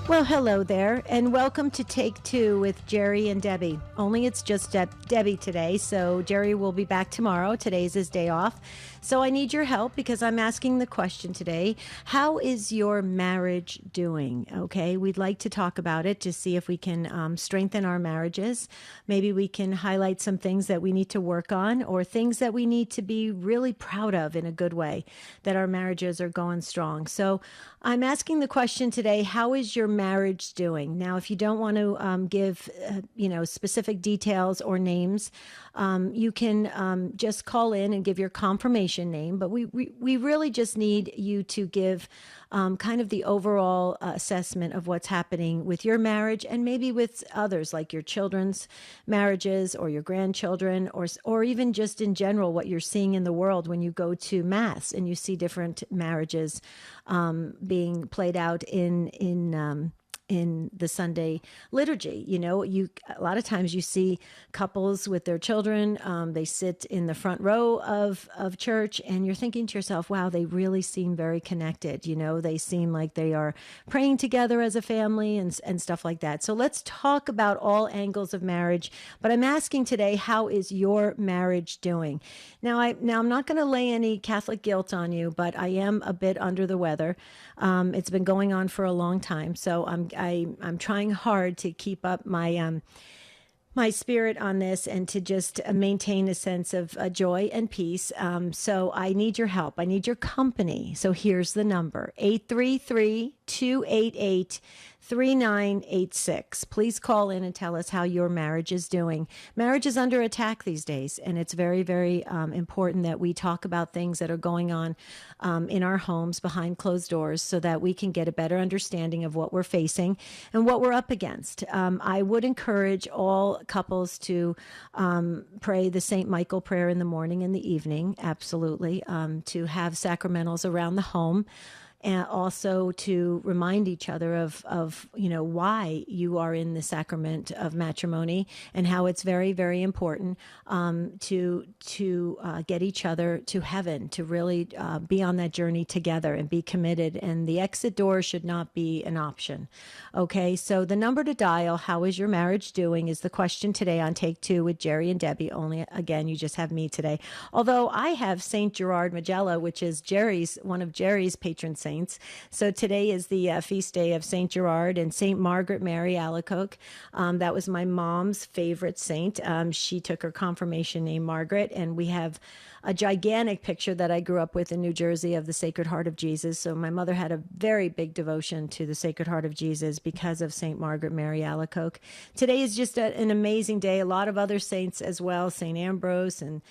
Well, hello there, and welcome to Take Two with Jerry and Debbie. Only it's just Debbie today, so Jerry will be back tomorrow. Today's his day off. So I need your help because I'm asking the question today, how is your marriage doing? Okay, we'd like to talk about it to see if we can strengthen our marriages. Maybe we can highlight some things that we need to work on or things that we need to be really proud of in a good way, that our marriages are going strong. So I'm asking the question today, how is your marriage doing? Now, if you don't want to give, specific details or names, you can just call in and give your confirmation name. But we really just need you to give kind of the overall assessment of what's happening with your marriage and maybe with others, like your children's marriages or your grandchildren, or even just in general what you're seeing in the world when you go to mass and you see different marriages being played out in the Sunday liturgy. You know, a lot of times you see couples with their children, they sit in the front row of church and you're thinking to yourself, wow, they really seem very connected. You know, they seem like they are praying together as a family and stuff like that. So let's talk about all angles of marriage. But I'm asking today, how is your marriage doing? Now I'm not going to lay any Catholic guilt on you, but I am a bit under the weather. It's been going on for a long time. So I'm trying hard to keep up my my spirit on this and to just maintain a sense of joy and peace. So I need your help. I need your company. So here's the number, 833-288-3986. Please call in and tell us how your marriage is doing. Marriage is under attack these days, and it's very, very important that we talk about things that are going on in our homes behind closed doors so that we can get a better understanding of what we're facing and what we're up against. I would encourage all couples to pray the St. Michael prayer in the morning and the evening, absolutely, to have sacramentals around the home. And also to remind each other of why you are in the sacrament of matrimony and how it's very, very important to get each other to heaven, to really be on that journey together and be committed. And the exit door should not be an option. Okay, so the number to dial, how is your marriage doing, is the question today on Take Two with Jerry and Debbie. Only, again, you just have me today. Although I have St. Gerard Majella, which is one of Jerry's patron saints. So today is the feast day of St. Gerard and St. Margaret Mary Alacoque. That was my mom's favorite saint. She took her confirmation name Margaret, and we have a gigantic picture that I grew up with in New Jersey of the Sacred Heart of Jesus. So my mother had a very big devotion to the Sacred Heart of Jesus because of St. Margaret Mary Alacoque. Today is just an amazing day. A lot of other saints as well, St. Ambrose, and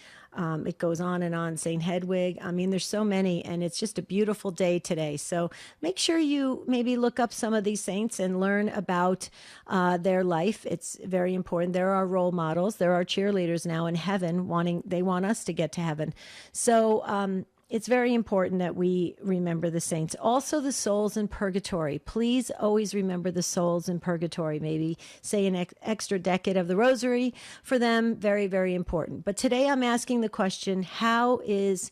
it goes on and on, St. Hedwig. I mean, there's so many, and it's just a beautiful day today. So make sure you maybe look up some of these saints and learn about their life. It's very important. There are role models. There are cheerleaders now in heaven they want us to get to heaven. So it's very important that we remember the saints. Also, the souls in purgatory. Please always remember the souls in purgatory. Maybe say an extra decade of the rosary for them. Very, very important. But today I'm asking the question, how is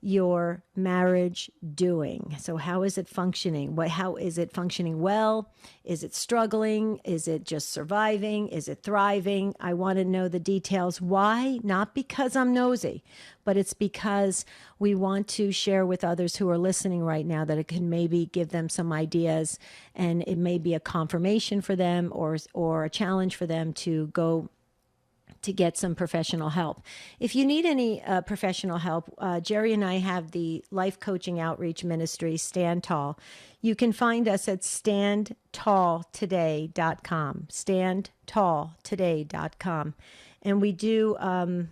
your marriage doing? So how is it functioning? How is it functioning well? Is it struggling? Is it just surviving? Is it thriving? I want to know the details. Why? Not because I'm nosy, but it's because we want to share with others who are listening right now that it can maybe give them some ideas, and it may be a confirmation for them or a challenge for them to go to get some professional help. If you need any professional help, Jerry and I have the life coaching outreach ministry, Stand Tall. You can find us at standtalltoday.com, standtalltoday.com. And we do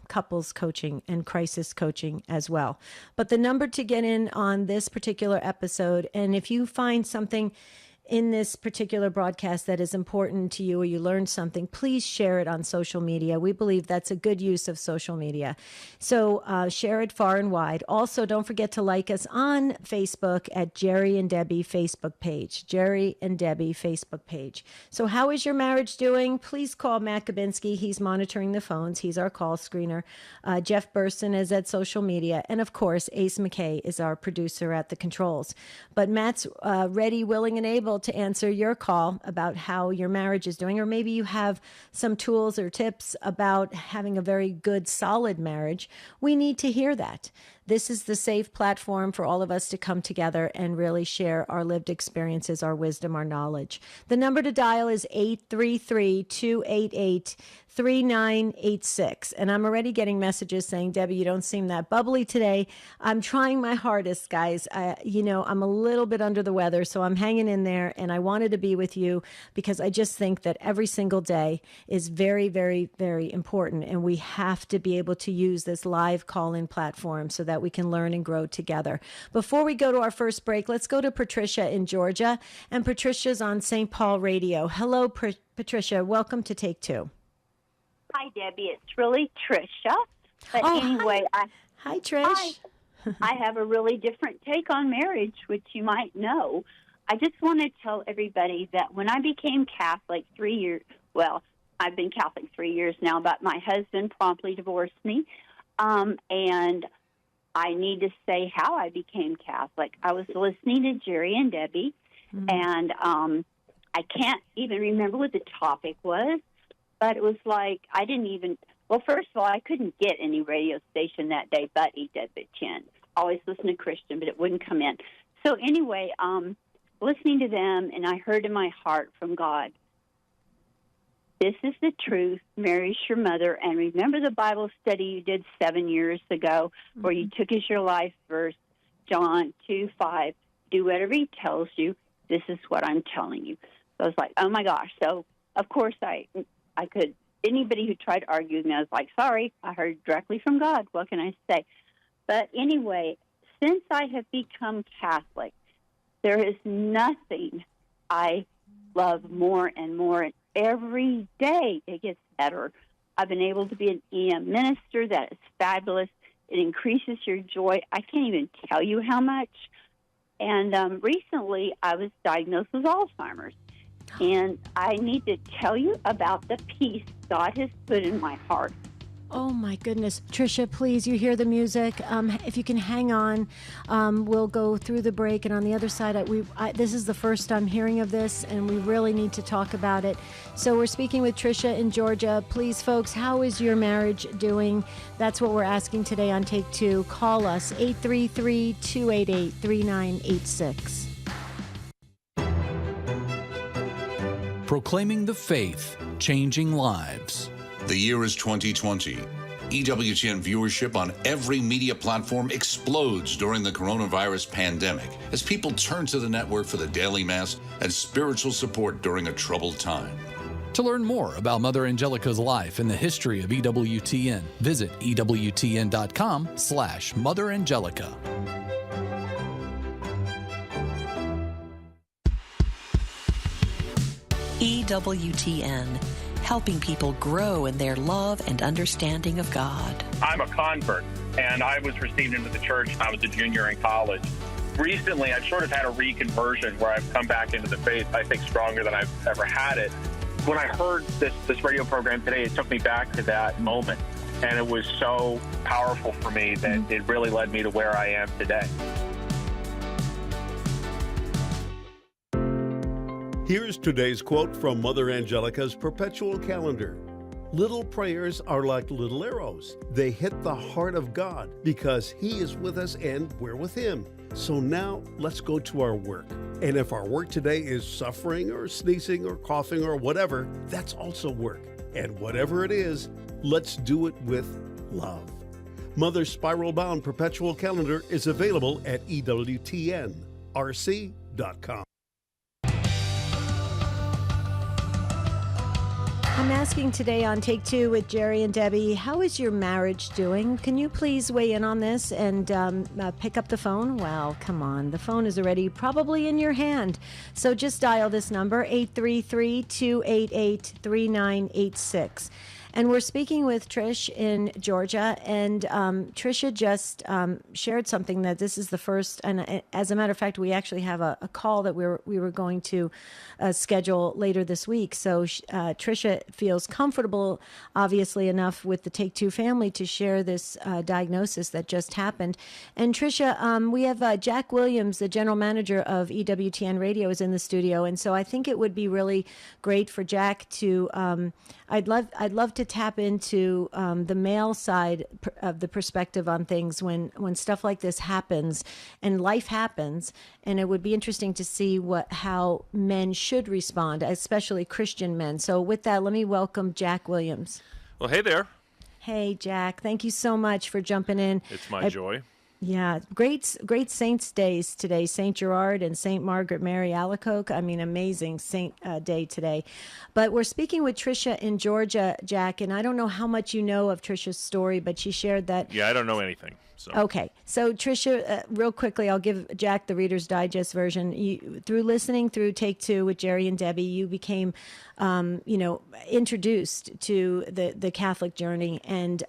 couples coaching and crisis coaching as well. But the number to get in on this particular episode, and if you find something in this particular broadcast that is important to you or you learned something, please share it on social media. We believe that's a good use of social media. So share it far and wide. Also, don't forget to like us on Facebook at Jerry and Debbie Facebook page. Jerry and Debbie Facebook page. So how is your marriage doing? Please call Matt Gabinski. He's monitoring the phones. He's our call screener. Jeff Burson is at social media. And of course, Ace McKay is our producer at the controls. But Matt's ready, willing, and able available to answer your call about how your marriage is doing, or maybe you have some tools or tips about having a very good, solid marriage. We need to hear that. This is the safe platform for all of us to come together and really share our lived experiences, our wisdom, our knowledge. The number to dial is 833-288-3986. And I'm already getting messages saying, Debbie, you don't seem that bubbly today. I'm trying my hardest, guys. I'm a little bit under the weather, so I'm hanging in there. And I wanted to be with you because I just think that every single day is very, very, very important. And we have to be able to use this live call-in platform so that we can learn and grow together. Before we go to our first break, let's go to Patricia in Georgia. And Patricia's on St. Paul Radio. Hello, Patricia. Welcome to Take Two. Hi, Debbie. It's really Trisha. But anyway, Hi, Trish. I have a really different take on marriage, which you might know. I just want to tell everybody that when I became Catholic I've been Catholic 3 years now, but my husband promptly divorced me. And I need to say how I became Catholic. I was listening to Jerry and Debbie, and I can't even remember what the topic was, but it was like first of all, I couldn't get any radio station that day but EWTN. Always listen to Christian, but it wouldn't come in. So anyway, listening to them, and I heard in my heart from God, this is the truth. Mary's your mother. And remember the Bible study you did 7 years ago where you took as your life verse, John 2:5, do whatever he tells you. This is what I'm telling you. So I was like, oh, my gosh. So, of course, I could, anybody who tried to argue with me, I was like, sorry, I heard directly from God. What can I say? But anyway, since I have become Catholic, there is nothing I love more and more. And every day it gets better. I've been able to be an EM minister. That is fabulous. It increases your joy. I can't even tell you how much. And recently I was diagnosed with Alzheimer's. And I need to tell you about the peace God has put in my heart. Oh, my goodness. Trisha, please, you hear the music. If you can hang on, we'll go through the break. And on the other side, this is the first I'm hearing of this, and we really need to talk about it. So we're speaking with Trisha in Georgia. Please, folks, how is your marriage doing? That's what we're asking today on Take Two. Call us, 833-288-3986. Proclaiming the faith, changing lives. The year is 2020. EWTN viewership on every media platform explodes during the coronavirus pandemic as people turn to the network for the daily mass and spiritual support during a troubled time. To learn more about Mother Angelica's life and the history of EWTN, visit EWTN.com/Mother Angelica. EWTN, helping people grow in their love and understanding of God. I'm a convert, and I was received into the church when I was a junior in college. Recently, I've sort of had a reconversion where I've come back into the faith, I think, stronger than I've ever had it. When I heard this radio program today, it took me back to that moment, and it was so powerful for me that it really led me to where I am today. Here's today's quote from Mother Angelica's perpetual calendar. Little prayers are like little arrows. They hit the heart of God because He is with us and we're with Him. So now let's go to our work. And if our work today is suffering or sneezing or coughing or whatever, that's also work. And whatever it is, let's do it with love. Mother's spiral-bound perpetual calendar is available at EWTNRC.com. I'm asking today on Take Two with Jerry and Debbie, how is your marriage doing? Can you please weigh in on this and pick up the phone? Well, come on. The phone is already probably in your hand. So just dial this number, 833-288-3986. And we're speaking with Trish in Georgia. And Trisha just shared something that this is the first. And as a matter of fact, we actually have a call that we were going to schedule later this week. So Trisha feels comfortable, obviously enough, with the Take Two family to share this diagnosis that just happened. And Trisha, we have Jack Williams, the general manager of EWTN Radio, is in the studio. And so I think it would be really great for Jack to, I'd love to tap into the male side of the perspective on things when stuff like this happens and life happens. And it would be interesting to see how men should respond, especially Christian men. So with that, let me welcome Jack Williams. Well, hey there. Hey, Jack. Thank you so much for jumping in. It's my joy. Yeah, great saints days today. St. Gerard and St. Margaret Mary Alacoque. I mean, amazing saint day today. But we're speaking with Trisha in Georgia, Jack, and I don't know how much you know of Trisha's story, but she shared that. Yeah, I don't know anything. So. Okay, so Trisha, real quickly, I'll give Jack the Reader's Digest version. Through listening through Take Two with Jerry and Debbie, you became, introduced to the Catholic journey, and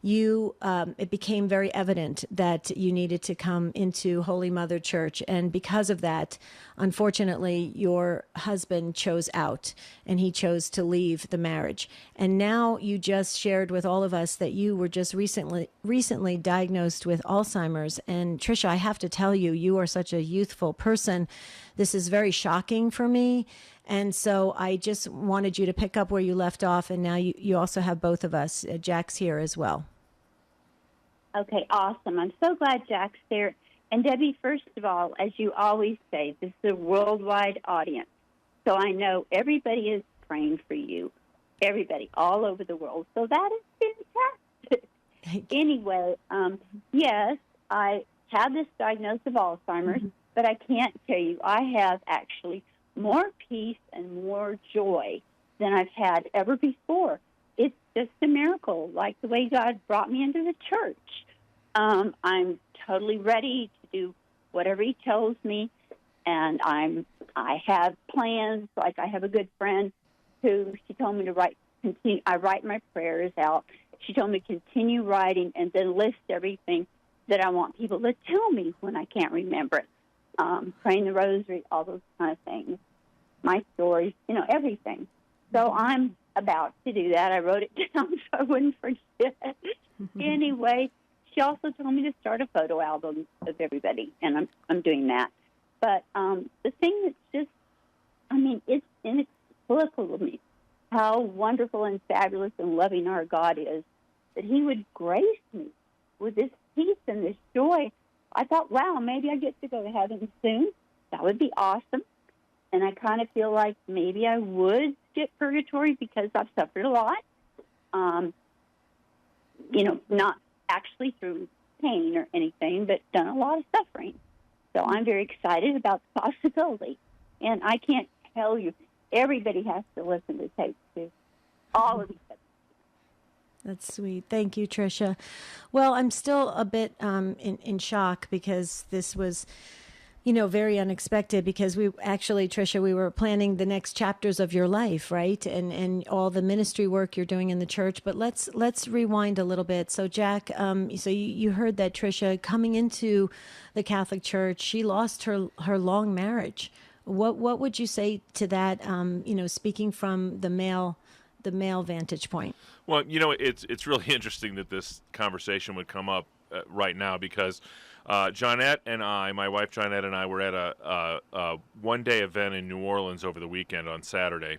it became very evident that you needed to come into Holy Mother Church, and because of that, unfortunately, your husband chose out, and he chose to leave the marriage. And now you just shared with all of us that you were just recently diagnosed with Alzheimer's. And Trisha, I have to tell you, you are such a youthful person. This is very shocking for me. And so I just wanted you to pick up where you left off. And now you also have both of us. Jack's here as well. Okay, awesome. I'm so glad Jack's there. And Debbie, first of all, as you always say, this is a worldwide audience. So I know everybody is praying for you, everybody all over the world. So that is fantastic. Anyway, yes, I have this diagnosis of Alzheimer's, but I can't tell you, I have actually more peace and more joy than I've had ever before. It's just a miracle, like the way God brought me into the church. I'm totally ready to do whatever He tells me, and I have plans. Like I have a good friend who she told me to continue. I write my prayers out. She told me to continue writing and then list everything that I want people to tell me when I can't remember it. Praying the rosary, all those kind of things. My stories, everything. So I'm about to do that. I wrote it down so I wouldn't forget. Anyway, she also told me to start a photo album of everybody, and I'm doing that. But the thing that's just, it's inexplicable to me how wonderful and fabulous and loving our God is, that He would grace me with this peace and this joy. I thought, wow, maybe I get to go to heaven soon. That would be awesome. And I kind of feel like maybe I would skip purgatory because I've suffered a lot. Not actually through pain or anything, but done a lot of suffering. So I'm very excited about the possibility. And I can't tell you, everybody has to listen to Take Two. All of you. That's sweet. Thank you, Trisha. Well, I'm still a bit in shock because this was, very unexpected, because Trisha, we were planning the next chapters of your life, right? And all the ministry work you're doing in the church. But let's rewind a little bit. So Jack, so you heard that Trisha, coming into the Catholic Church, she lost her long marriage. What would you say to that, speaking from the male vantage point? Well, it's really interesting that this conversation would come up right now, because Johnette and my wife Johnette and I were at a one-day event in New Orleans over the weekend on Saturday.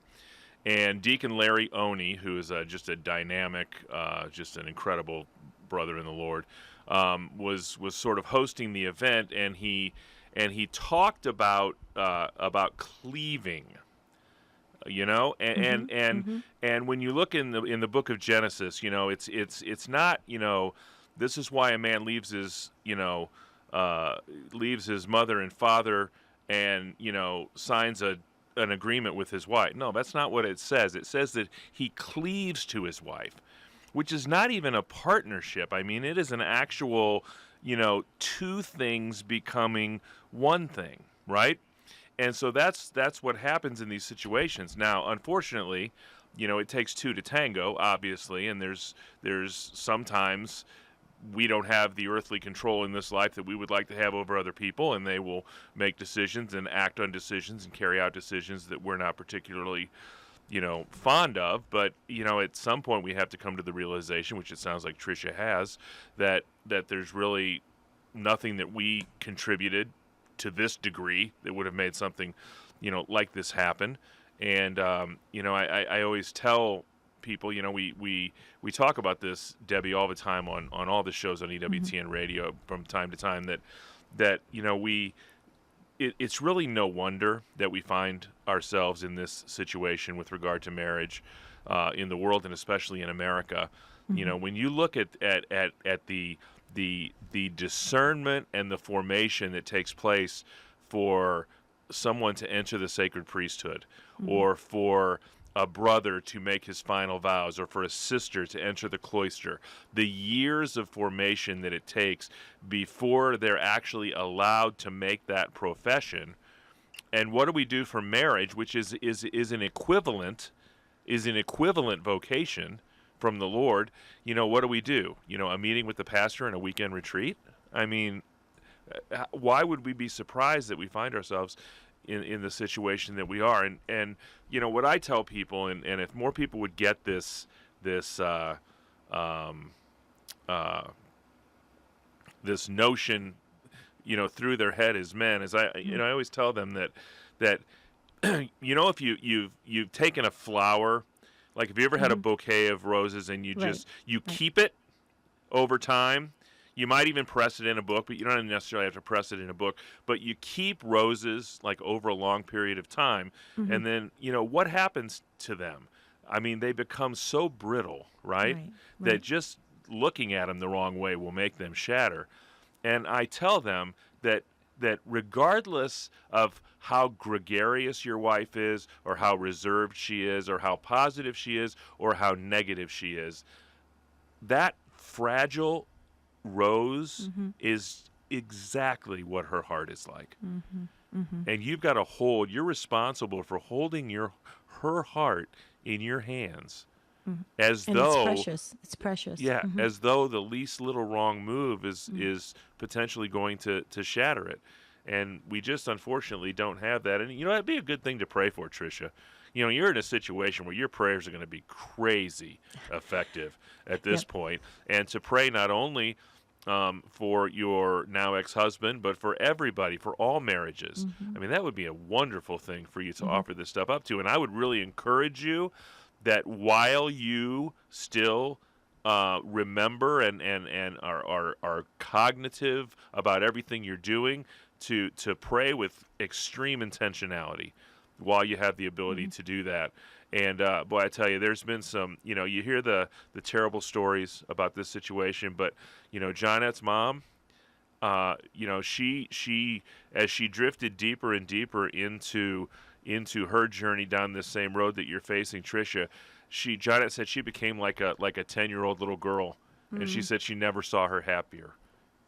And Deacon Larry Oney, who is just a dynamic, just an incredible brother in the Lord, was sort of hosting the event, and he talked about cleaving. And when you look in the book of Genesis, it's not, this is why a man leaves his mother and father and signs an agreement with his wife. No, that's not what it says. It says that he cleaves to his wife, which is not even a partnership. I mean, it is an actual, two things becoming one thing, right? And so that's what happens in these situations. Now, unfortunately, it takes two to tango, obviously, and there's sometimes we don't have the earthly control in this life that we would like to have over other people, and they will make decisions and act on decisions and carry out decisions that we're not particularly, fond of. But, at some point we have to come to the realization, which it sounds like Trisha has, that there's really nothing that we contributed to this degree that would have made something, like this happen. And, I always tell people, we talk about this, Debbie, all the time on all the shows on EWTN radio from time to time, that it's really no wonder that we find ourselves in this situation with regard to marriage in the world, and especially in America. When you look at the discernment and the formation that takes place for someone to enter the sacred priesthood, or for a brother to make his final vows, or for a sister to enter the cloister, the years of formation that it takes before they're actually allowed to make that profession. And what do we do for marriage, which is an equivalent vocation from the Lord? What do we do? A meeting with the pastor and a weekend retreat? I mean, why would we be surprised that we find ourselves in the situation that we are? And what I tell people, and if more people would get this notion, through their head as men, as I always tell them that if you've taken a flower, like if you ever had a bouquet of roses and you keep it over time. You might even press it in a book, but you don't necessarily have to press it in a book. But you keep roses like over a long period of time, and then what happens to them? I mean, they become so brittle, right? That just looking at them the wrong way will make them shatter. And I tell them that regardless of how gregarious your wife is, or how reserved she is, or how positive she is, or how negative she is, that fragile rose is exactly what her heart is like. And you've got to you're responsible for holding her heart in your hands, as and though it's precious. Yeah, as though the least little wrong move is potentially going to shatter it. And we just unfortunately don't have that. And it'd be a good thing to pray for, Trisha. You're in a situation where your prayers are going to be crazy effective at this point. And to pray not only for your now ex-husband, but for everybody, for all marriages. I mean, that would be a wonderful thing for you to offer this stuff up to. And I would really encourage you that while you still remember and are cognitive about everything you're doing, to pray with extreme intentionality while you have the ability to do that. And boy, I tell you, there's been some, you hear the terrible stories about this situation, but Johnette's mom, she as she drifted deeper and deeper into her journey down this same road that you're facing, Trisha, Johnette said she became like a 10-year-old little girl, and she said she never saw her happier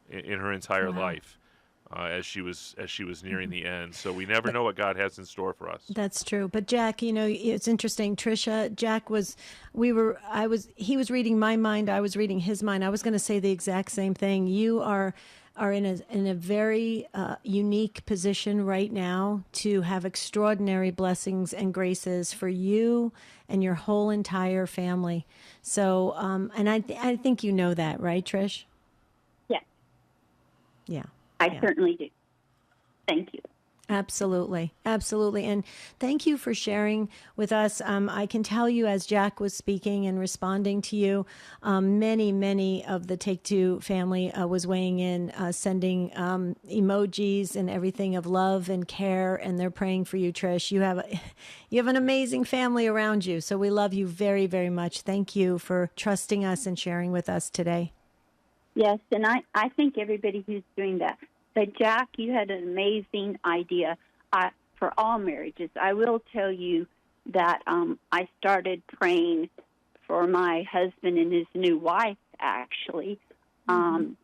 in her entire life. As she was nearing the end. So we never know what God has in store for us. That's true. But Jack, it's interesting. Trisha, Jack he was reading my mind. I was reading his mind. I was going to say the exact same thing. You are in a very unique position right now to have extraordinary blessings and graces for you and your whole entire family. So, and I think that, right, Trish? Yes. Yeah. I certainly do. Thank you. Absolutely. Absolutely. And thank you for sharing with us. I can tell you, as Jack was speaking and responding to you, many of the Take Two family was weighing in, sending emojis and everything of love and care, and they're praying for you, Trish. You have an amazing family around you, so we love you very, very much. Thank you for trusting us and sharing with us today. Yes, and I think everybody who's doing that. But, Jack, you had an amazing idea for all marriages. I will tell you that I started praying for my husband and his new wife, actually, the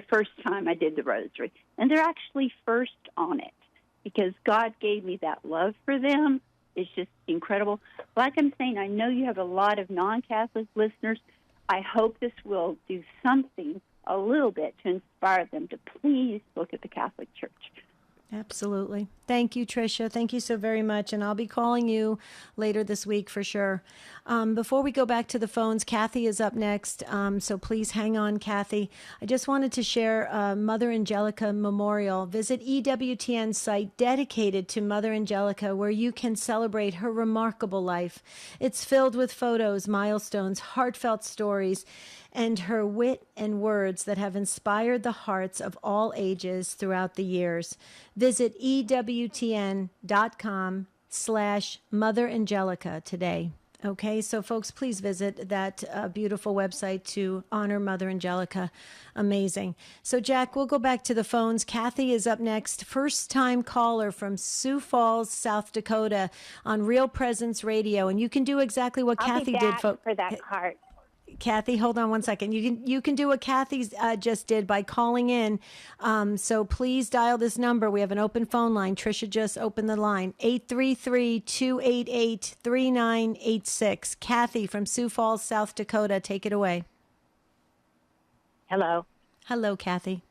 first time I did the rosary. And they're actually first on it because God gave me that love for them is just incredible. Like I'm saying, I know you have a lot of non-Catholic listeners. I hope this will do something a little bit to inspire them to please look at the Catholic Church. Absolutely. Thank you, Trisha. Thank you so very much. And I'll be calling you later this week for sure. Before we go back to the phones, Kathy is up next. So please hang on, Kathy. I just wanted to share Mother Angelica Memorial. Visit EWTN site dedicated to Mother Angelica, where you can celebrate her remarkable life. It's filled with photos, milestones, heartfelt stories, and her wit and words that have inspired the hearts of all ages throughout the years. Visit EWTN.com/Mother Angelica today. Okay, so folks, please visit that beautiful website to honor Mother Angelica. Amazing. So, Jack, we'll go back to the phones. Kathy is up next. First-time caller from Sioux Falls, South Dakota on Real Presence Radio. And you can do exactly what Kathy did. For that card. Kathy, hold on one second. You can do what Kathy just did by calling in. So please dial this number. We have an open phone line. Trisha just opened the line. 833-288-3986. Kathy from Sioux Falls, South Dakota. Take it away. Hello. Hello, Kathy.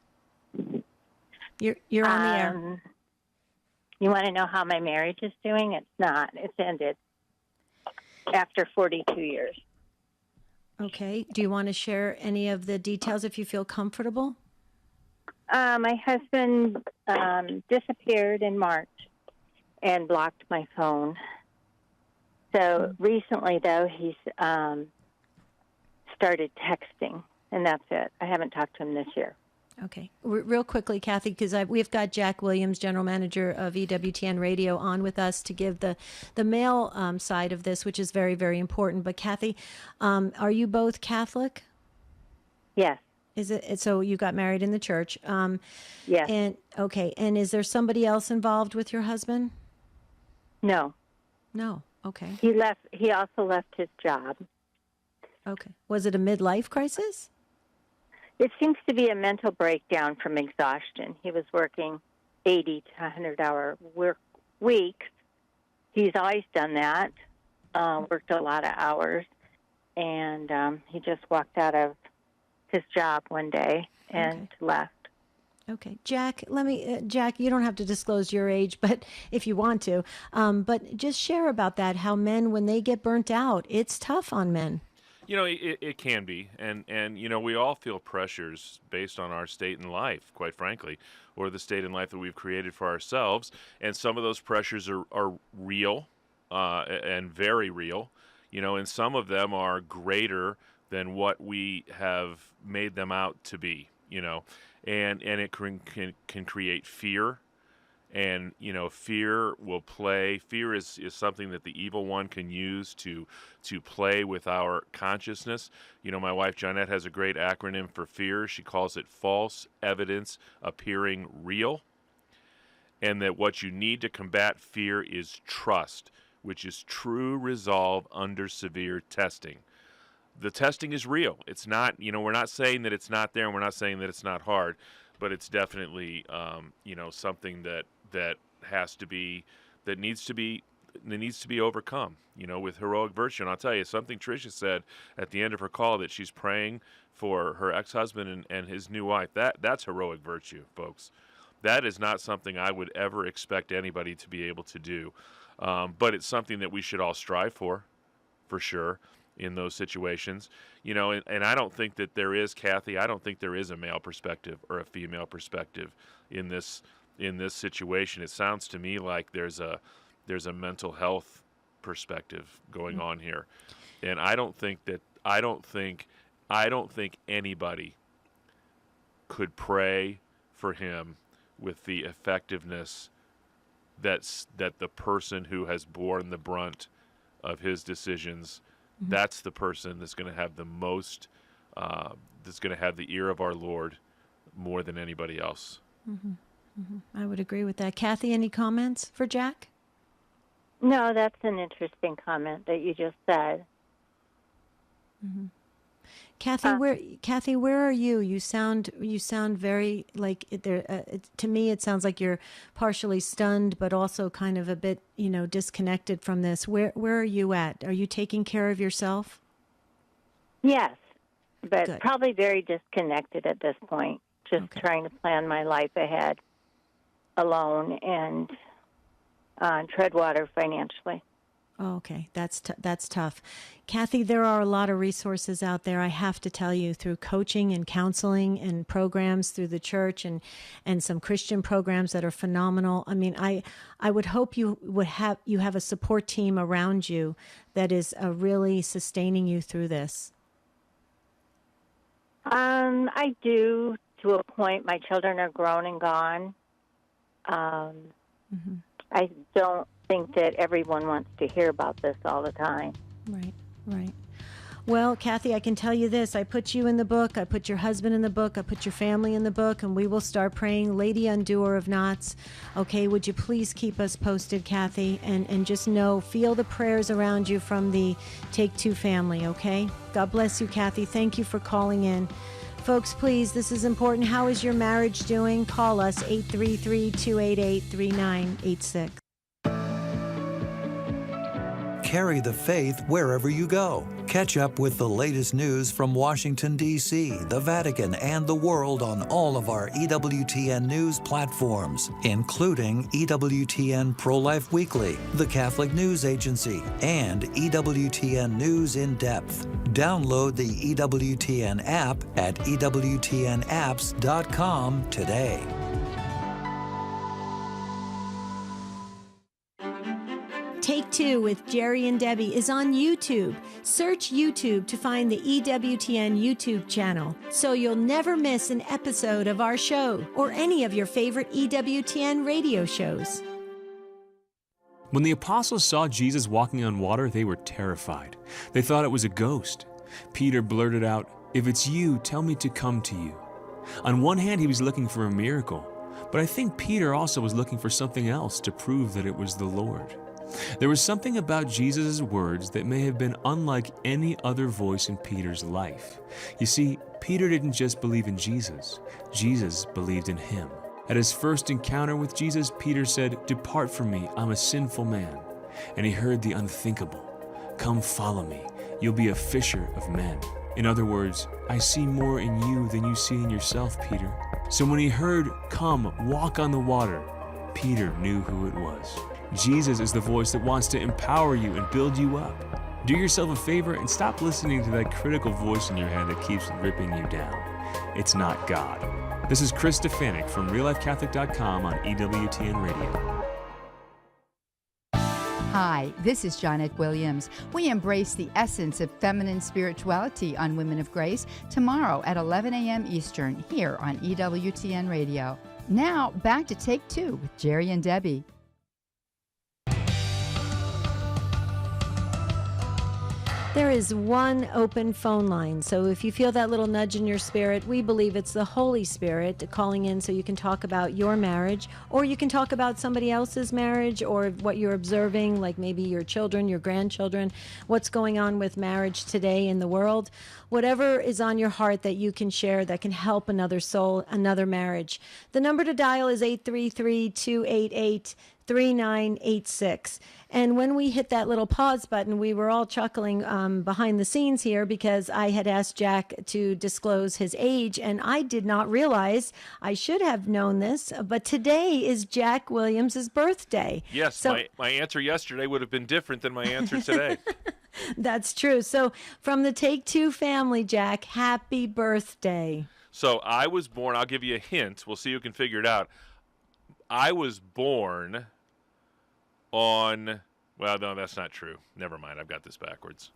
You're on the air. You want to know how my marriage is doing? It's not. It's ended after 42 years. Okay. Do you want to share any of the details if you feel comfortable? My husband disappeared in March and blocked my phone. So recently, though, he's started texting, and that's it. I haven't talked to him this year. Okay. Real quickly, Kathy, because we've got Jack Williams, General Manager of EWTN Radio, on with us to give the male side of this, which is very, very important. But Kathy, are you both Catholic? Yes. Is it so? You got married in the church? Yes. And okay. And is there somebody else involved with your husband? No. No. Okay. He left. He also left his job. Okay. Was it a midlife crisis? It seems to be a mental breakdown from exhaustion. He was working 80 to 100-hour work weeks. He's always done that, worked a lot of hours, and he just walked out of his job one day and left. Okay. Jack, Jack, you don't have to disclose your age, but if you want to, but just share about that, how men, when they get burnt out, it's tough on men. You know, it can be, and you know, we all feel pressures based on our state in life, quite frankly, or the state in life that we've created for ourselves, and some of those pressures are real, and very real, you know, and some of them are greater than what we have made them out to be, you know, and it can create fear. And, you know, fear is something that the evil one can use to play with our consciousness. You know, my wife, Jeanette, has a great acronym for fear. She calls it false evidence appearing real. And that what you need to combat fear is trust, which is true resolve under severe testing. The testing is real. It's not, you know, we're not saying that it's not there, and we're not saying that it's not hard, but it's definitely, you know, something that needs to be overcome, you know, with heroic virtue. And I'll tell you something Trisha said at the end of her call, that she's praying for her ex-husband and his new wife. That's heroic virtue, folks. That is not something I would ever expect anybody to be able to do. But it's something that we should all strive for sure, in those situations, you know, and I don't think that there is, Kathy, I don't think there is a male perspective or a female perspective in this situation. It sounds to me like there's a mental health perspective going on here. And I don't think anybody could pray for him with the effectiveness that the person who has borne the brunt of his decisions, that's the person that's going to have the most, that's going to have the ear of our Lord more than anybody else. Mm-hmm. I would agree with that. Kathy, any comments for Jack? No, that's an interesting comment that you just said. Mm-hmm. Kathy, where are you? You sound very like there. To me, it sounds like you're partially stunned, but also kind of a bit, disconnected from this. Where are you at? Are you taking care of yourself? Yes, but Good. probably very disconnected at this point. Just trying to plan my life ahead alone and tread water financially. Oh, okay, that's tough. Kathy, there are a lot of resources out there, I have to tell you, through coaching and counseling and programs through the church and some Christian programs that are phenomenal. I mean, I would hope you have a support team around you that is really sustaining you through this. I do, to a point. My children are grown and gone. I don't think that everyone wants to hear about this all the time. Right. Well, Kathy, I can tell you this. I put you in the book. I put your husband in the book. I put your family in the book, and we will start praying. Lady Undoer of Knots. Okay, would you please keep us posted, Kathy? And just feel the prayers around you from the Take Two family, okay? God bless you, Kathy. Thank you for calling in. Folks, please, this is important. How is your marriage doing? Call us, 833-288-3986. Carry the faith wherever you go. Catch up with the latest news from Washington, D.C., the Vatican, and the world on all of our EWTN news platforms, including EWTN Pro-Life Weekly, the Catholic News Agency, and EWTN News in Depth. Download the EWTN app at EWTNapps.com today. Take Two with Jerry and Debbie is on YouTube. Search YouTube to find the EWTN YouTube channel so you'll never miss an episode of our show or any of your favorite EWTN radio shows. When the apostles saw Jesus walking on water, they were terrified. They thought it was a ghost. Peter blurted out, "If it's you, tell me to come to you." On one hand, he was looking for a miracle, but I think Peter also was looking for something else to prove that it was the Lord. There was something about Jesus' words that may have been unlike any other voice in Peter's life. You see, Peter didn't just believe in Jesus. Jesus believed in him. At his first encounter with Jesus, Peter said, "Depart from me, I'm a sinful man." And he heard the unthinkable. "Come follow me. You'll be a fisher of men." In other words, I see more in you than you see in yourself, Peter. So when he heard, "Come, walk on the water," Peter knew who it was. Jesus is the voice that wants to empower you and build you up. Do yourself a favor and stop listening to that critical voice in your head that keeps ripping you down. It's not God. This is Chris Stefanik from RealLifeCatholic.com on EWTN Radio. Hi, this is Janet Williams. We embrace the essence of feminine spirituality on Women of Grace tomorrow at 11 a.m. Eastern here on EWTN Radio. Now, back to Take Two with Jerry and Debbie. There is one open phone line, so if you feel that little nudge in your spirit, we believe it's the Holy Spirit calling in so you can talk about your marriage, or you can talk about somebody else's marriage, or what you're observing, like maybe your children, your grandchildren, what's going on with marriage today in the world. Whatever is on your heart that you can share that can help another soul, another marriage. The number to dial is 833-288-3986. And when we hit that little pause button, we were all chuckling behind the scenes here because I had asked Jack to disclose his age, and I did not realize, I should have known this, but today is Jack Williams' birthday. Yes, so, my answer yesterday would have been different than my answer today. That's true. So from the Take Two family, Jack, happy birthday. So I was born, I'll give you a hint. We'll see who can figure it out. I was born on, well, no, that's not true. Never mind. I've got this backwards.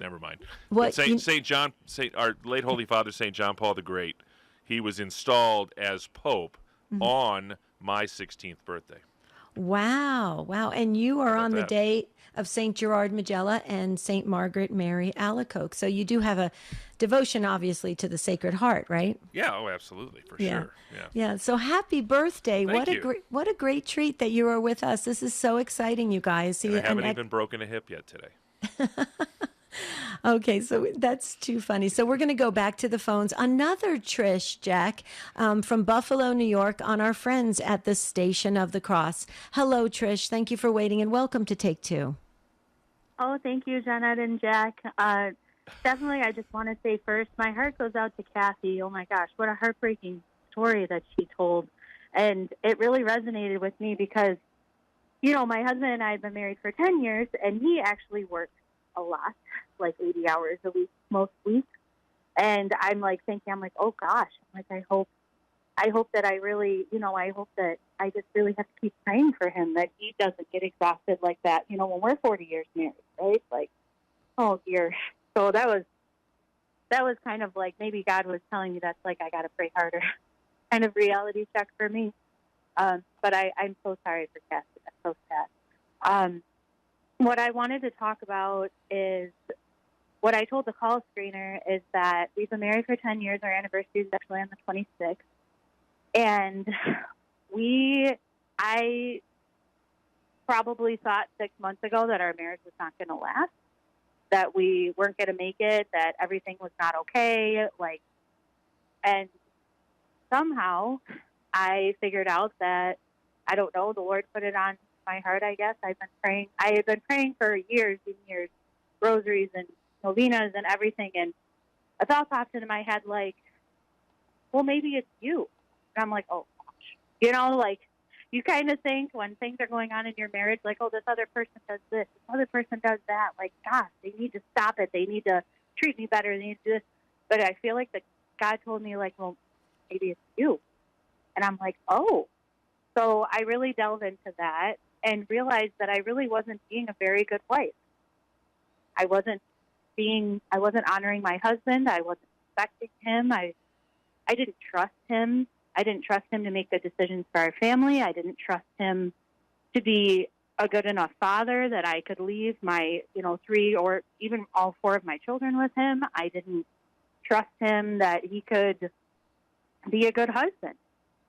Never mind. What? Saint John, our late Holy Father, Saint John Paul the Great, he was installed as Pope on my 16th birthday. Wow. And you are on the day of St. Gerard Majella and St. Margaret Mary Alacoque. So you do have a devotion, obviously, to the Sacred Heart, right? Yeah, absolutely, for sure. Yeah. So happy birthday. Thank you. What a great treat that you are with us. This is so exciting, you guys. And I haven't even broken a hip yet today. Okay, so that's too funny. So we're going to go back to the phones. Another Trish, Jack, from Buffalo, New York, on our friends at the Station of the Cross. Hello, Trish. Thank you for waiting, and welcome to Take Two. Oh, thank you, Janet and Jack. Definitely, I just want to say first, my heart goes out to Kathy. Oh, my gosh, what a heartbreaking story that she told. And it really resonated with me because, you know, my husband and I have been married for 10 years, and he actually works a lot, like 80 hours a week, most weeks. And I'm like thinking, I'm like, oh, gosh, like, I hope that I really, you know, I hope that I just really have to keep praying for him, that he doesn't get exhausted like that, you know, when we're 40 years married, right? Like, oh, dear. So that was kind of like maybe God was telling me that's like I got to pray harder kind of reality check for me. But I'm so sorry for Cassie. That's so sad. What I wanted to talk about is what I told the call screener is that we've been married for 10 years. Our anniversary is actually on the 26th. And I probably thought 6 months ago that our marriage was not going to last, that we weren't going to make it, that everything was not okay. And somehow I figured out that, I don't know, the Lord put it on my heart, I guess. I have been praying for years and years, rosaries and novenas and everything. And a thought popped into my head like, well, maybe it's you. And I'm like, oh, gosh. You know, like, you kind of think when things are going on in your marriage, like, oh, this other person does this other person does that. Like, gosh, they need to stop it. They need to treat me better. They need to do this. But I feel like God told me, like, well, maybe it's you. And I'm like, oh. So I really delved into that and realized that I really wasn't being a very good wife. I wasn't honoring my husband. I wasn't respecting him. I didn't trust him. I didn't trust him to make good decisions for our family. I didn't trust him to be a good enough father that I could leave my, 3 or even all 4 of my children with him. I didn't trust him that he could be a good husband.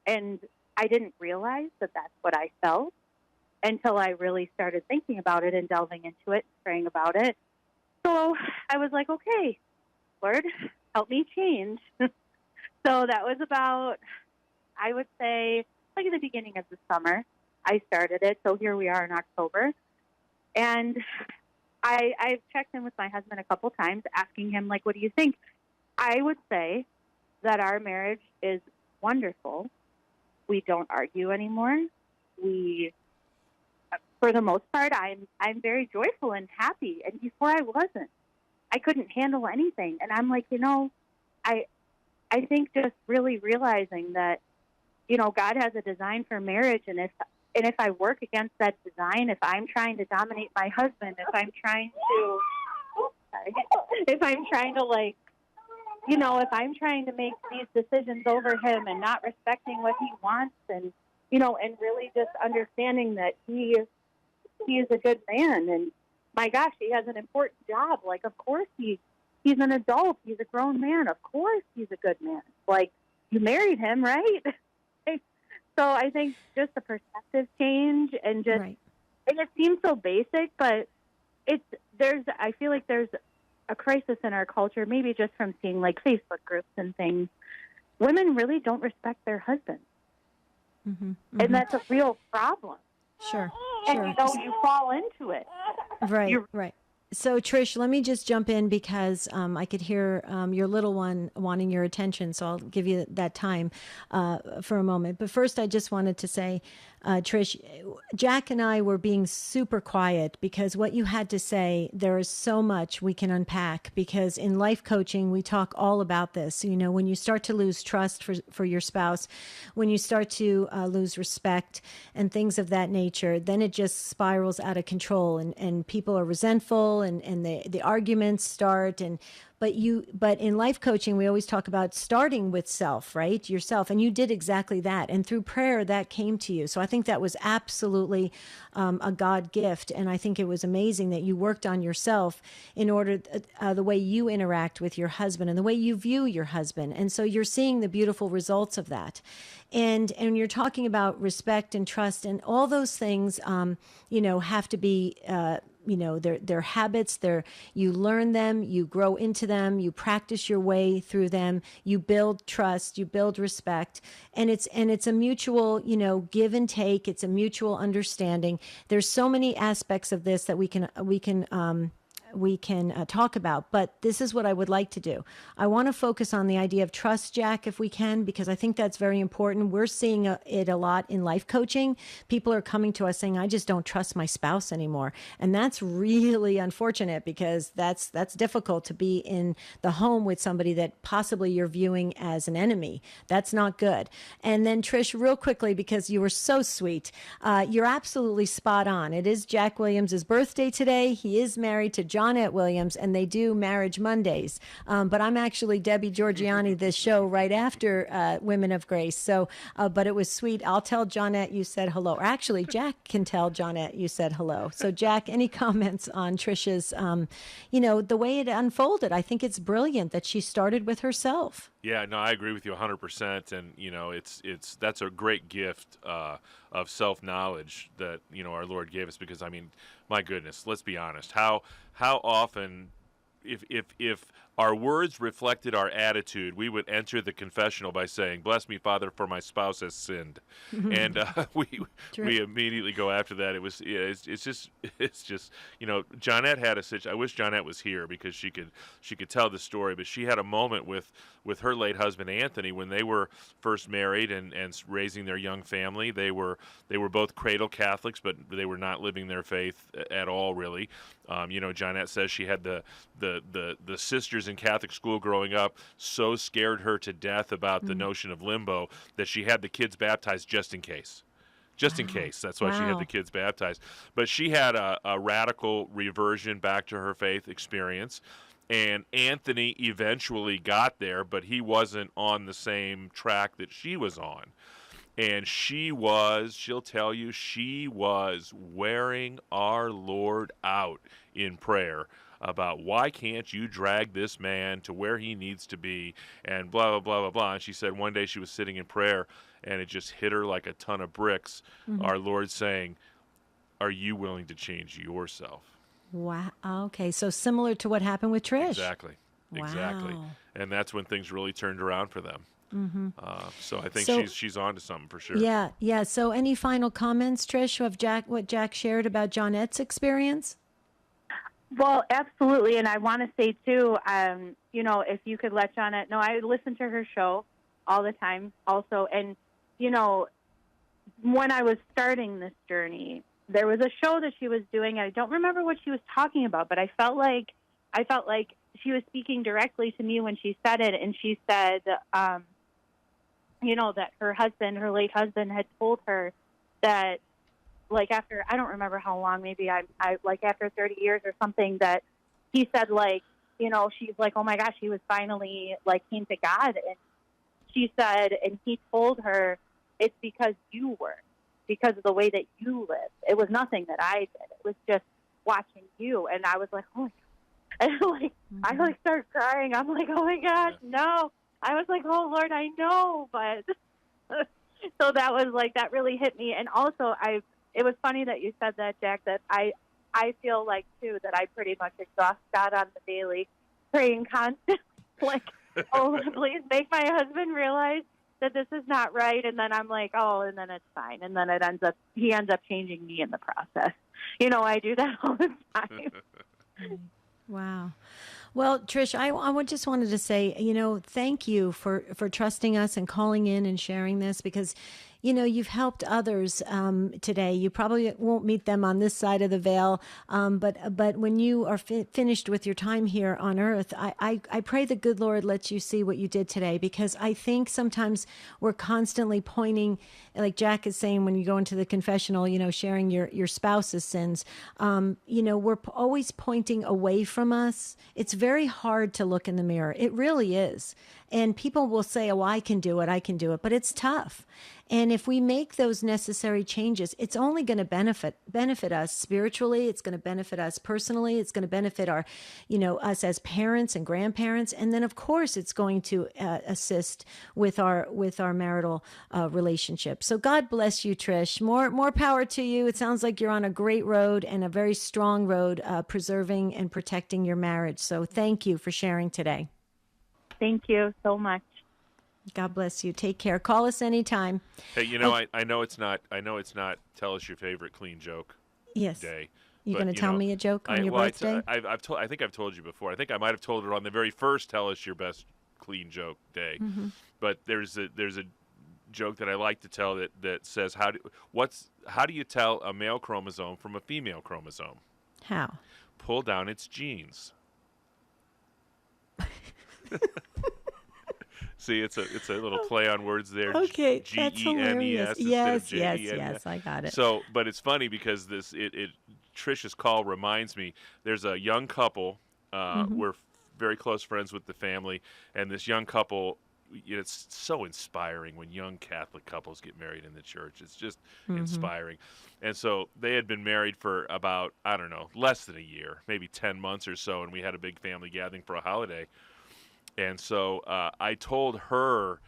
And I didn't realize that that's what I felt until I really started thinking about it and delving into it, praying about it. So I was like, okay, Lord, help me change. So that was about, I would say, like at the beginning of the summer, I started it. So here we are in October. And I've checked in with my husband a couple times, asking him, like, what do you think? I would say that our marriage is wonderful. We don't argue anymore. For the most part, I'm very joyful and happy. And before I wasn't. I couldn't handle anything. And I'm like, I think just really realizing that, God has a design for marriage, and if I work against that design, if I'm trying to dominate my husband, if I'm trying to if I'm trying to make these decisions over him and not respecting what he wants, and and really just understanding that he is a good man, and my gosh, he has an important job. Like, of course he's an adult. He's a grown man. Of course he's a good man. Like, you married him, right? So I think just the perspective change and just, right. And it seems so basic, but I feel like there's a crisis in our culture, maybe just from seeing like Facebook groups and things. Women really don't respect their husbands. Mm-hmm, mm-hmm. And that's a real problem. Sure. And you fall into it. Right, right. So, Trish, let me just jump in because I could hear your little one wanting your attention, so I'll give you that time for a moment. But first, I just wanted to say, Trish, Jack and I were being super quiet because what you had to say, there is so much we can unpack, because in life coaching, we talk all about this. When you start to lose trust for your spouse, when you start to lose respect and things of that nature, then it just spirals out of control, and people are resentful, and the arguments start. But in life coaching, we always talk about starting with self, right? Yourself. And you did exactly that. And through prayer, that came to you. So I think that was absolutely a God gift. And I think it was amazing that you worked on yourself in order, the way you interact with your husband and the way you view your husband. And so you're seeing the beautiful results of that. And you're talking about respect and trust, and all those things, have to be their habits. You learn them, you grow into them, you practice your way through them, you build trust, you build respect, and it's a mutual, give and take. It's a mutual understanding. There's so many aspects of this that we can talk about, but this is what I would like to do. I want to focus on the idea of trust, Jack, if we can, because I think that's very important. We're seeing it a lot in life coaching. People are coming to us saying, I just don't trust my spouse anymore. And that's really unfortunate, because that's difficult to be in the home with somebody that possibly you're viewing as an enemy. That's not good. And then Trish, real quickly, because you were so sweet, you're absolutely spot on. It is Jack Williams' birthday today. He is married to Johnette Williams, and they do Marriage Mondays. But I'm actually Debbie Georgianni, this show right after Women of Grace. So, but it was sweet. I'll tell Johnette you said hello. Or actually, Jack can tell Johnette you said hello. So, Jack, any comments on Trisha's, the way it unfolded? I think it's brilliant that she started with herself. Yeah, no, I agree with you 100%. And, that's a great gift of self-knowledge that, our Lord gave us, because, my goodness, let's be honest. How often, if our words reflected our attitude, we would enter the confessional by saying, "Bless me, Father, for my spouse has sinned," and we immediately go after that. It's just Johnette had a situation. I wish Johnette was here, because she could tell the story. But she had a moment with her late husband Anthony when they were first married and raising their young family. They were both cradle Catholics, but they were not living their faith at all, really. Johnette says she had the sisters in Catholic school growing up so scared her to death about the notion of limbo that she had the kids baptized just in case. In case. That's why she had the kids baptized. But she had a radical reversion back to her faith experience. And Anthony eventually got there, but he wasn't on the same track that she was on. And she'll tell you, she was wearing our Lord out in prayer about, why can't you drag this man to where he needs to be, and blah, blah, blah, blah, blah. And she said one day she was sitting in prayer, and it just hit her like a ton of bricks, our Lord saying, are you willing to change yourself? Wow. Okay. So similar to what happened with Trish. Exactly. Wow. Exactly. And that's when things really turned around for them. So I think she's on to something for sure. Yeah. Yeah. So any final comments, Trish, of what Jack shared about Johnette's experience? Well, absolutely. And I want to say, too, if you could let Johnette know, I listen to her show all the time also. And, when I was starting this journey, there was a show that she was doing, and I don't remember what she was talking about, but I felt like she was speaking directly to me when she said it. And she said, that her late husband had told her that, after, I don't remember how long, maybe I after 30 years or something, that he said, she's like, oh my gosh, he was finally came to God. And she said, and he told her, it's because you were, because of the way that you lived. It was nothing that I did. It was just watching you. And I was like, oh my God. And I started crying. I'm like, oh my gosh, no. I was like, oh Lord, I know. But so that was that really hit me. And also it was funny that you said that, Jack, that I feel like, too, that I pretty much exhaust God on the daily, praying constantly, oh, please make my husband realize that this is not right. And then I'm like, oh, and then it's fine. And then he ends up changing me in the process. I do that all the time. Wow. Well, Trish, I just wanted to say, thank you for trusting us and calling in and sharing this, because you've helped others today. You probably won't meet them on this side of the veil, but when you are finished with your time here on earth, I pray the good Lord lets you see what you did today, because I think sometimes we're constantly pointing, like Jack is saying, when you go into the confessional, sharing your spouse's sins, we're always pointing away from us. It's very hard to look in the mirror. It really is. And people will say, oh, I can do it, but it's tough. And if we make those necessary changes, it's only going to benefit us spiritually. It's going to benefit us personally. It's going to benefit our, us as parents and grandparents. And then, of course, it's going to assist with our marital relationship. So God bless you, Trish. More power to you. It sounds like you're on a great road and a very strong road, preserving and protecting your marriage. So thank you for sharing today. Thank you so much. God bless you. Take care. Call us anytime. Hey, I know it's not tell us your favorite clean joke day. You're going to tell me a joke on your birthday? I think I've told you before. I think I might have told it on the very first tell us your best clean joke day. Mm-hmm. But there's a joke that I like to tell that says how do you tell a male chromosome from a female chromosome? How? Pull down its genes. See, it's a little play on words there. Okay, that's G-E-N-E-S hilarious. instead of Yes, I got it. So, but it's funny because Trisha's call reminds me. There's a young couple. We're very close friends with the family, and this young couple. It's so inspiring when young Catholic couples get married in the church. It's just inspiring. And so they had been married for about, I don't know, less than a year, maybe 10 months or so, and we had a big family gathering for a holiday. And so I told her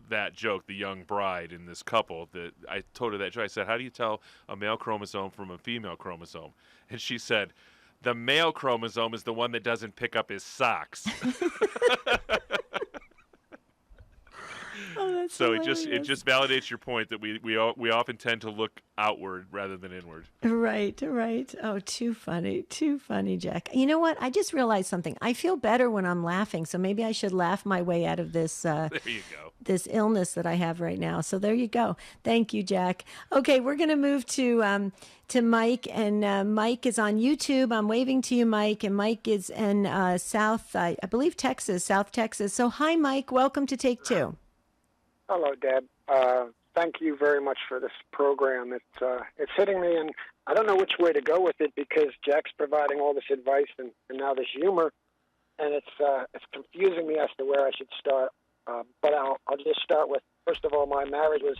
that joke, the young bride in this couple, I told her that joke. I said, how do you tell a male chromosome from a female chromosome? And she said, the male chromosome is the one that doesn't pick up his socks. Oh, that's so hilarious. it just validates your point that we often tend to look outward rather than inward. Right. Oh, too funny, Jack. You know what? I just realized something. I feel better when I'm laughing, so maybe I should laugh my way out of this. There you go. This illness that I have right now. So there you go. Thank you, Jack. Okay, we're going to move to Mike, and Mike is on YouTube. I'm waving to you, Mike, and Mike is in South Texas. So hi, Mike. Welcome to Take Two. Hello, Deb. Thank you very much for this program. It's hitting me, and I don't know which way to go with it because Jack's providing all this advice and now this humor, and it's confusing me as to where I should start. But I'll just start with, first of all, my marriage was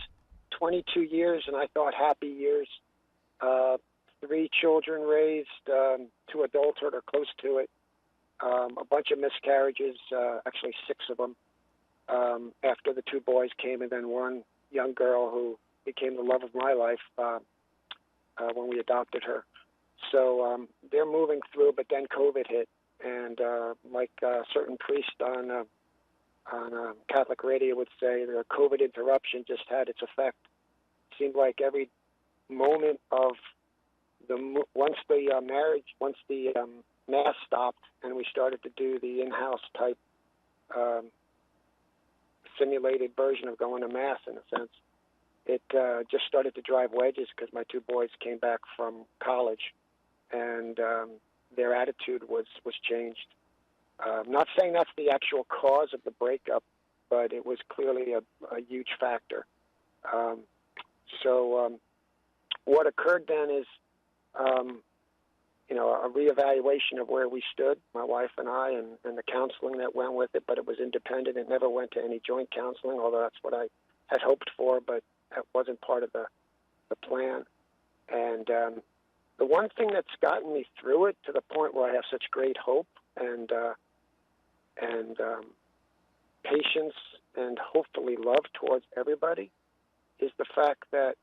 22 years, and I thought happy years. 3 children raised, to adulthood or close to it. A bunch of miscarriages, actually 6 of them. After the 2 boys came, and then 1 young girl who became the love of my life when we adopted her. So they're moving through, but then COVID hit, and like a certain priest on Catholic radio would say, the COVID interruption just had its effect. It seemed like every moment of once the mass stopped, and we started to do the in-house type simulated version of going to mass, in a sense, it just started to drive wedges because my 2 boys came back from college, and their attitude was changed. Not saying that's the actual cause of the breakup, but it was clearly a huge factor. So what occurred then is, a reevaluation of where we stood, my wife and I, and the counseling that went with it, but it was independent. It never went to any joint counseling, although that's what I had hoped for, but that wasn't part of the plan. And the one thing that's gotten me through it to the point where I have such great hope and patience and hopefully love towards everybody is the fact that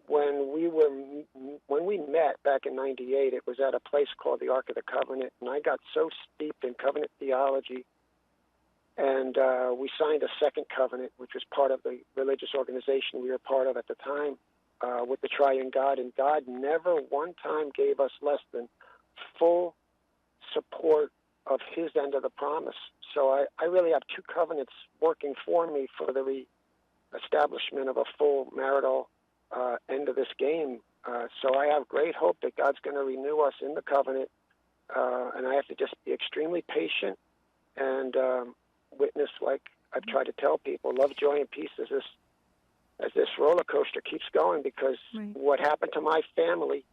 when we met back in '98, it was at a place called the Ark of the Covenant, and I got so steeped in covenant theology, and we signed a second covenant, which was part of the religious organization we were part of at the time, with the Triune God, and God never one time gave us less than full support of His end of the promise. So I really have 2 covenants working for me for the re-establishment of a full marital end of this game. So I have great hope that God's going to renew us in the covenant, and I have to just be extremely patient and witness, like I've tried to tell people, love, joy, and peace as this roller coaster keeps going, because what happened to my family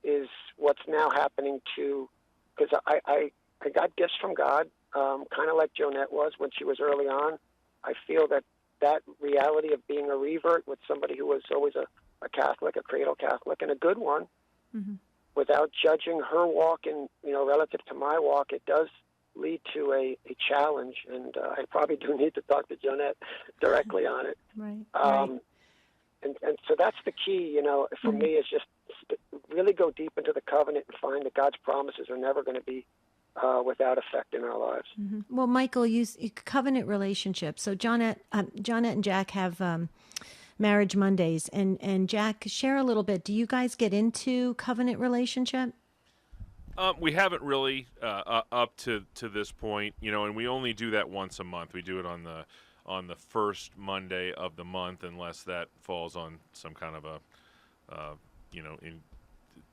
is what's now happening to, because I got gifts from God, kind of like Jonette was when she was early on. I feel that that reality of being a revert with somebody who was always a Catholic, a cradle Catholic, and a good one, without judging her walk and, relative to my walk, it does lead to a challenge. And I probably do need to talk to Jeanette directly on it. Right. And so that's the key, for me, is just really go deep into the covenant and find that God's promises are never going to be without effect in our lives. Well, Michael, you covenant relationships. So Johnette and Jack have Marriage Mondays, and Jack, share a little bit. Do you guys get into covenant relationship? We haven't really up to this point, and we only do that once a month. We do it on the first Monday of the month, unless that falls on some kind of a, in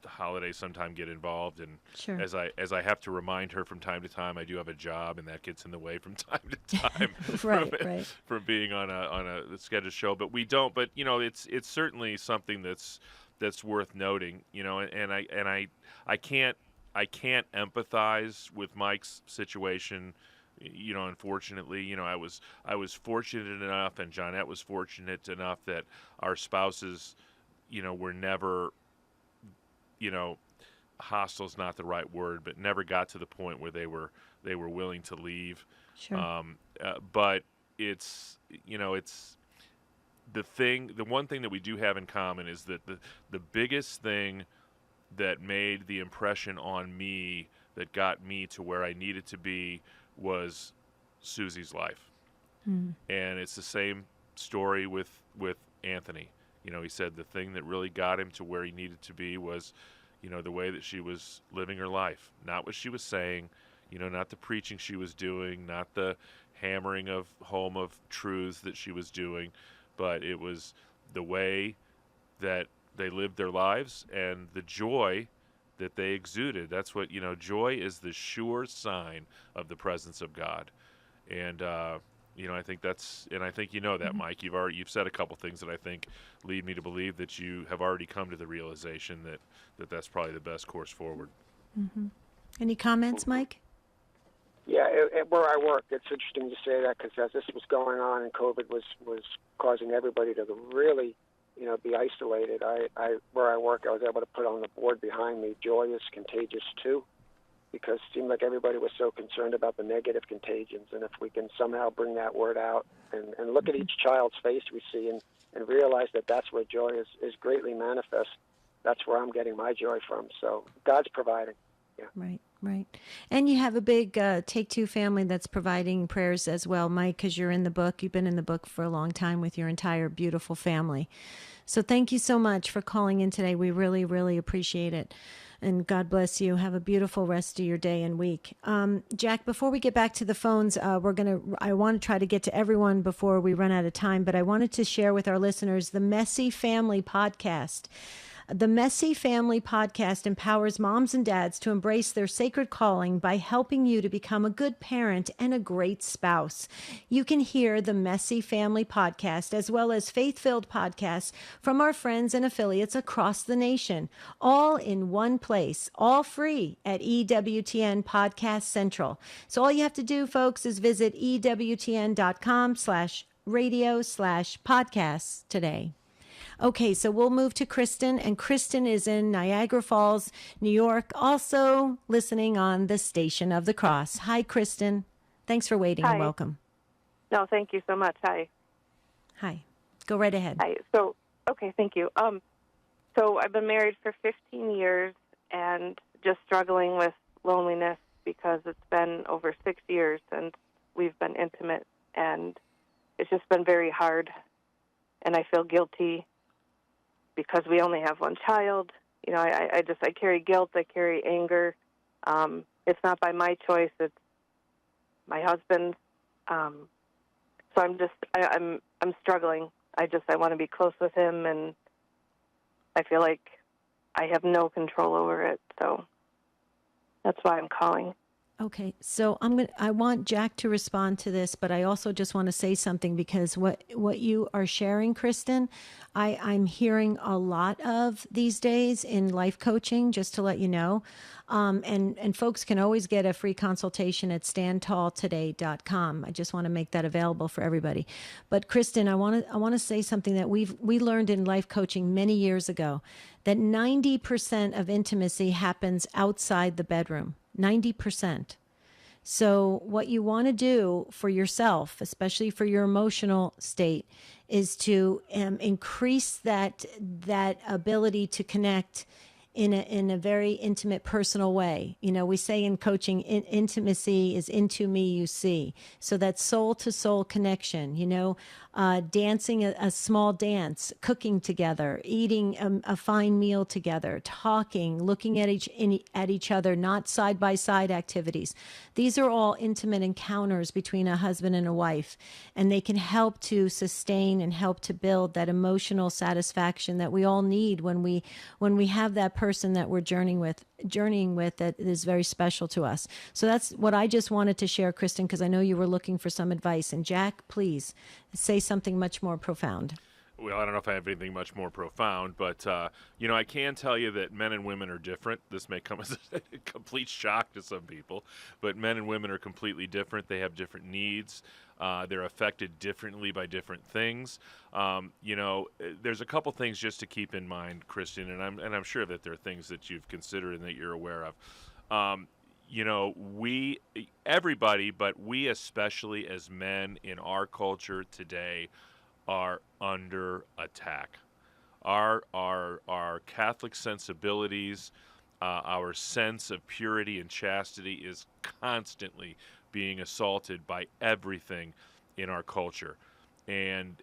the holidays sometime get involved. And sure. as I have to remind her from time to time, I do have a job, and that gets in the way from time to time from being on a scheduled show. But we don't. But it's certainly something that's worth noting. And I can't empathize with Mike's situation. Unfortunately, I was fortunate enough, and Johnette was fortunate enough that our spouses, were never, hostile's not the right word, but never got to the point where they were willing to leave. Sure. But it's the one thing that we do have in common is that the biggest thing that made the impression on me that got me to where I needed to be was Susie's life. And it's the same story with Anthony. He said the thing that really got him to where he needed to be was, the way that she was living her life, not what she was saying, not the preaching she was doing, not the hammering of home of truths that she was doing, but it was the way that they lived their lives and the joy that they exuded. That's what, joy is the sure sign of the presence of God. And, I think I think that, Mike. You've said a couple things that I think lead me to believe that you have already come to the realization that that's probably the best course forward. Any comments, Mike? Yeah, where I work, it's interesting to say that, because as this was going on and COVID was causing everybody to really, be isolated, where I work, I was able to put on the board behind me, joy is contagious too, because it seemed like everybody was so concerned about the negative contagions. And if we can somehow bring that word out and look at each child's face we see and realize that that's where joy is greatly manifest, that's where I'm getting my joy from. So God's providing. Yeah. Right. And you have a big Take Two family that's providing prayers as well, Mike, because you're in the book. You've been in the book for a long time with your entire beautiful family. So thank you so much for calling in today. We really, really appreciate it. And God bless you. Have a beautiful rest of your day and week. Jack, before we get back to the phones, I want to try to get to everyone before we run out of time, but I wanted to share with our listeners the Messy Family Podcast. The Messy Family Podcast empowers moms and dads to embrace their sacred calling by helping you to become a good parent and a great spouse. You can hear the Messy Family Podcast as well as faith-filled podcasts from our friends and affiliates across the nation, all in one place, all free at EWTN Podcast Central. So all you have to do, folks, is visit EWTN.com/radio/podcasts today. Okay, so we'll move to Kristen, and Kristen is in Niagara Falls, New York, also listening on the Station of the Cross. Hi, Kristen. Thanks for waiting. Hi. And welcome. No, thank you so much. Hi. Hi. Go right ahead. Hi. Okay, thank you. So I've been married for 15 years and just struggling with loneliness because it's been over 6 years since we've been intimate, and it's just been very hard, and I feel guilty because we only have one child. I carry guilt, I carry anger. It's not by my choice, it's my husband's. So I'm struggling. I want to be close with him, and I feel like I have no control over it. So that's why I'm calling. Okay, so I want Jack to respond to this, but I also just want to say something because what you are sharing, Kristen, I'm hearing a lot of these days in life coaching, just to let you know. And folks can always get a free consultation at standtalltoday.com. I just want to make that available for everybody. But Kristen, I want to say something that we learned in life coaching many years ago, that 90% of intimacy happens outside the bedroom. 90%. So what you want to do for yourself, especially for your emotional state, is to increase that ability to connect in a very intimate, personal way. You know, we say in coaching, intimacy is into me, you see. So that soul to soul connection, you know, dancing a small dance, cooking together, eating a fine meal together, talking, looking at each other, not side by side activities. These are all intimate encounters between a husband and a wife, and they can help to sustain and help to build that emotional satisfaction that we all need when we have that person that we're journeying with that is very special to us. So that's what I just wanted to share, Kristen, because I know you were looking for some advice. And Jack, please say something much more profound. Well, I don't know if I have anything much more profound, but, you know, I can tell you that men and women are different. This may come as a complete shock to some people, but men and women are completely different. They have different needs. They're affected differently by different things. You know, there's a couple things just to keep in mind, Kristen, and I'm sure that there are things that you've considered and that you're aware of. You know, everybody, but we especially as men in our culture today are under attack. Our Catholic sensibilities, our sense of purity and chastity is constantly being assaulted by everything in our culture, and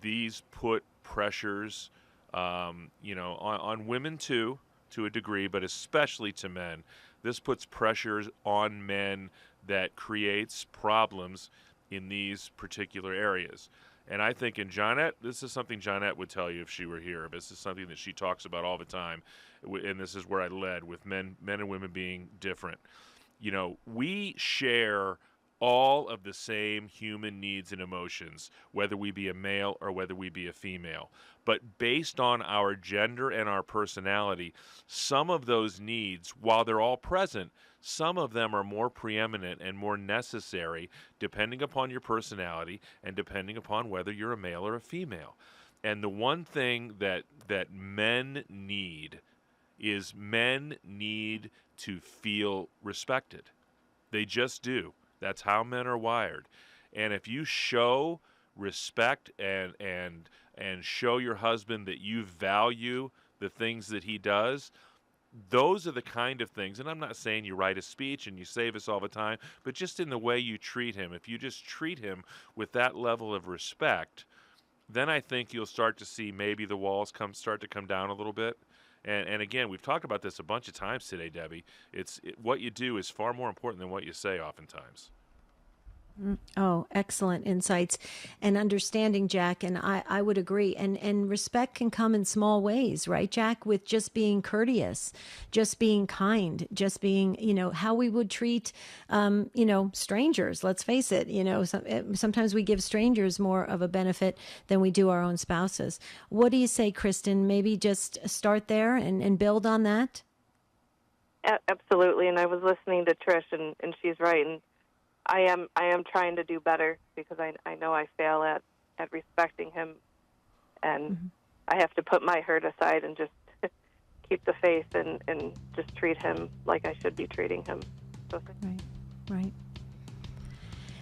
these put pressures, you know, on women too, to a degree, but especially to men. This puts pressures on men that creates problems in these particular areas. And I think in Johnette, this is something Johnette would tell you if she were here. This is something that she talks about all the time, and this is where I led with men and women being different. You know, we share all of the same human needs and emotions, whether we be a male or whether we be a female. But based on our gender and our personality, some of those needs, while they're all present, some of them are more preeminent and more necessary depending upon your personality and depending upon whether you're a male or a female. And the one thing that men need is men need to feel respected. They just do. That's how men are wired. And if you show respect and show your husband that you value the things that he does, those are the kind of things, and I'm not saying you write a speech and you say this all the time, but just in the way you treat him. If you just treat him with that level of respect, then I think you'll start to see maybe the walls start to come down a little bit. And again, we've talked about this a bunch of times today, Debbie. What you do is far more important than what you say oftentimes. Oh, excellent insights and understanding, Jack. And I would agree. And respect can come in small ways, right, Jack? With just being courteous, just being kind, just being, you know, how we would treat, you know, strangers. Let's face it, you know, sometimes we give strangers more of a benefit than we do our own spouses. What do you say, Kristen? Maybe just start there and build on that? Absolutely. And I was listening to Trish, and she's right. And I am trying to do better because I know I fail at respecting him, and I have to put my hurt aside and just keep the faith and just treat him like I should be treating him. So, Right.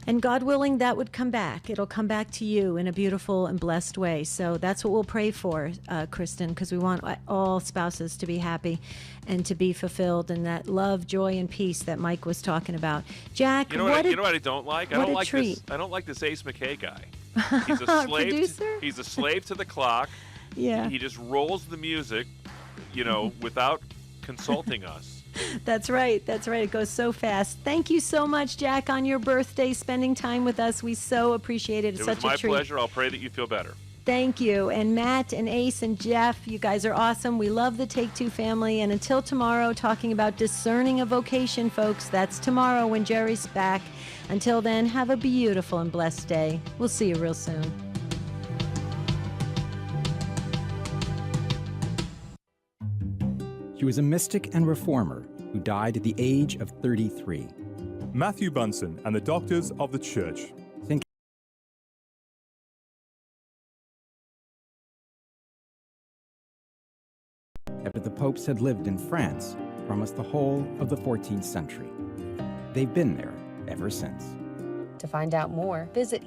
And God willing, that would come back. It'll come back to you in a beautiful and blessed way. So that's what we'll pray for, Kristen, because we want all spouses to be happy and to be fulfilled in that love, joy, and peace that Mike was talking about. Jack, you know what I don't like? I don't like treat. this. I don't like this Ace McKay guy. He's a slave. Producer? He's a slave to the clock. Yeah. He just rolls the music, you know, without consulting us. That's right. It goes so fast. Thank you so much, Jack, on your birthday, spending time with us. We so appreciate it. It's such a treat. It was my pleasure. I'll pray that you feel better. Thank you. And Matt and Ace and Jeff, you guys are awesome. We love the Take Two family. And until tomorrow, talking about discerning a vocation, folks, that's tomorrow when Jerry's back. Until then, have a beautiful and blessed day. We'll see you real soon. She was a mystic and reformer who died at the age of 33. Matthew Bunson and the Doctors of the Church. After the popes had lived in France for almost the whole of the 14th century. They've been there ever since. To find out more, visit